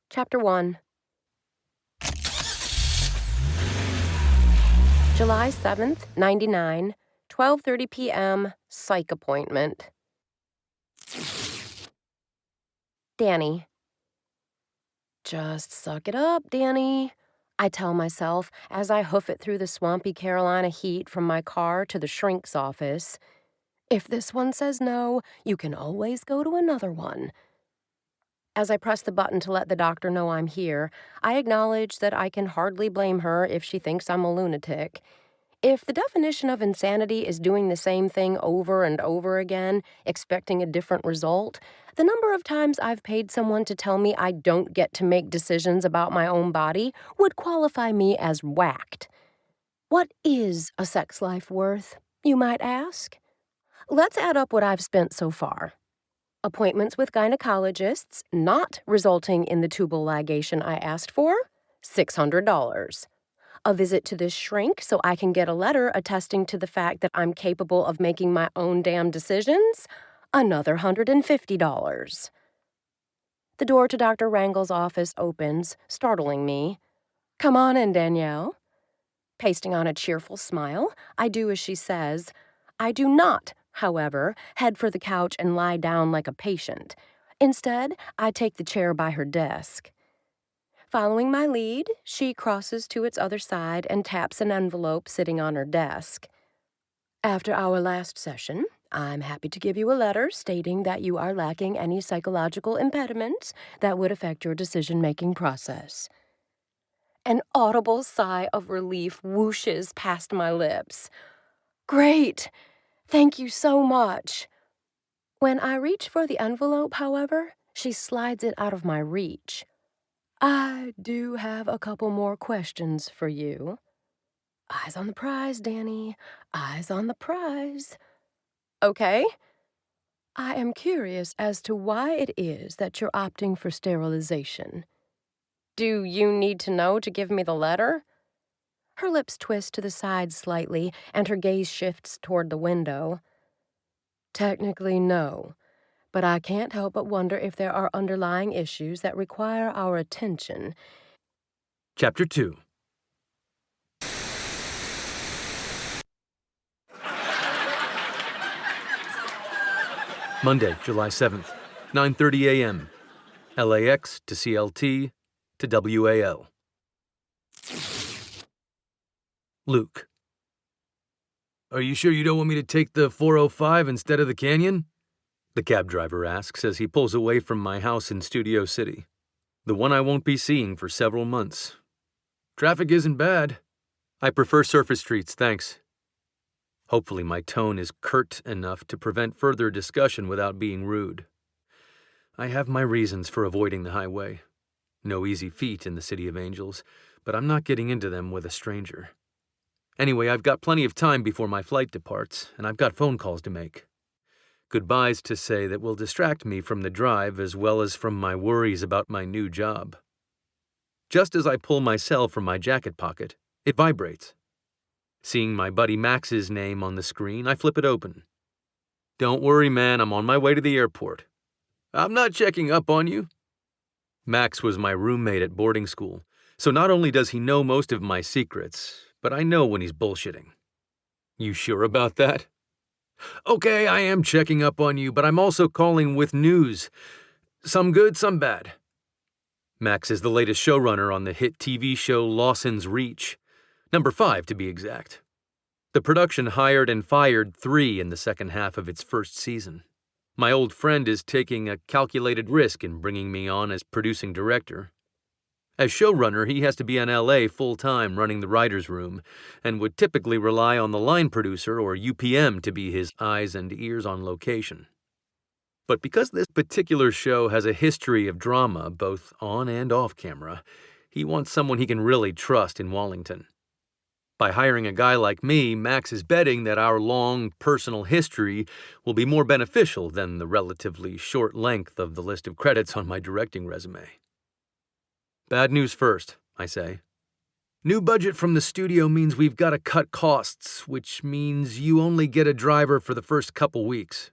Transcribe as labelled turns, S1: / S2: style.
S1: Chapter 1. July 7th, 99, 12:30 p.m., psych appointment. Danny. Just suck it up, Danny, I tell myself as I hoof it through the swampy Carolina heat from my car to the shrink's office. If this one says no, you can always go to another one. As I press the button to let the doctor know I'm here, I acknowledge that I can hardly blame her if she thinks I'm a lunatic. If the definition of insanity is doing the same thing over and over again, expecting a different result, the number of times I've paid someone to tell me I don't get to make decisions about my own body would qualify me as whacked. What is a sex life worth, you might ask? Let's add up what I've spent so far. Appointments with gynecologists, not resulting in the tubal ligation I asked for, $600. A visit to this shrink so I can get a letter attesting to the fact that I'm capable of making my own damn decisions, another $150. The door to Dr. Wrangel's office opens, startling me. Come on in, Danielle. Pasting on a cheerful smile, I do as she says. I do not, however, head for the couch and lie down like a patient. Instead, I take the chair by her desk. Following my lead, she crosses to its other side and taps an envelope sitting on her desk. After our last session, I'm happy to give you a letter stating that you are lacking any psychological impediments that would affect your decision-making process. An audible sigh of relief whooshes past my lips. Great! Thank you so much. When I reach for the envelope, however, she slides it out of my reach. I do have a couple more questions for you. Eyes on the prize, Danny. Eyes on the prize. Okay. I am curious as to why it is that you're opting for sterilization. Do you need to know to give me the letter? Her lips twist to the side slightly, and her gaze shifts toward the window. Technically, no. But I can't help but wonder if there are underlying issues that require our attention.
S2: Chapter 2. Monday, July 7th, 9:30 a.m. LAX to CLT to WAL. Luke. Are you sure you don't want me to take the 405 instead of the Canyon? The cab driver asks as he pulls away from my house in Studio City, the one I won't be seeing for several months. Traffic isn't bad. I prefer surface streets, thanks. Hopefully my tone is curt enough to prevent further discussion without being rude. I have my reasons for avoiding the highway. No easy feat in the City of Angels, but I'm not getting into them with a stranger. Anyway, I've got plenty of time before my flight departs, and I've got phone calls to make. Goodbyes to say that will distract me from the drive as well as from my worries about my new job. Just as I pull my cell from my jacket pocket, it vibrates. Seeing my buddy Max's name on the screen, I flip it open. Don't worry, man, I'm on my way to the airport. I'm not checking up on you. Max was my roommate at boarding school, so not only does he know most of my secrets, but I know when he's bullshitting. You sure about that? Okay, I am checking up on you, but I'm also calling with news. Some good, some bad. Max is the latest showrunner on the hit TV show Lawson's Reach. Number 5, to be exact. The production hired and fired 3 in the second half of its first season. My old friend is taking a calculated risk in bringing me on as producing director. As showrunner, he has to be in LA full-time running the writer's room, and would typically rely on the line producer or UPM to be his eyes and ears on location. But because this particular show has a history of drama, both on and off camera, he wants someone he can really trust in Wallington. By hiring a guy like me, Max is betting that our long, personal history will be more beneficial than the relatively short length of the list of credits on my directing resume. Bad news first, I say. New budget from the studio means we've got to cut costs, which means you only get a driver for the first couple weeks.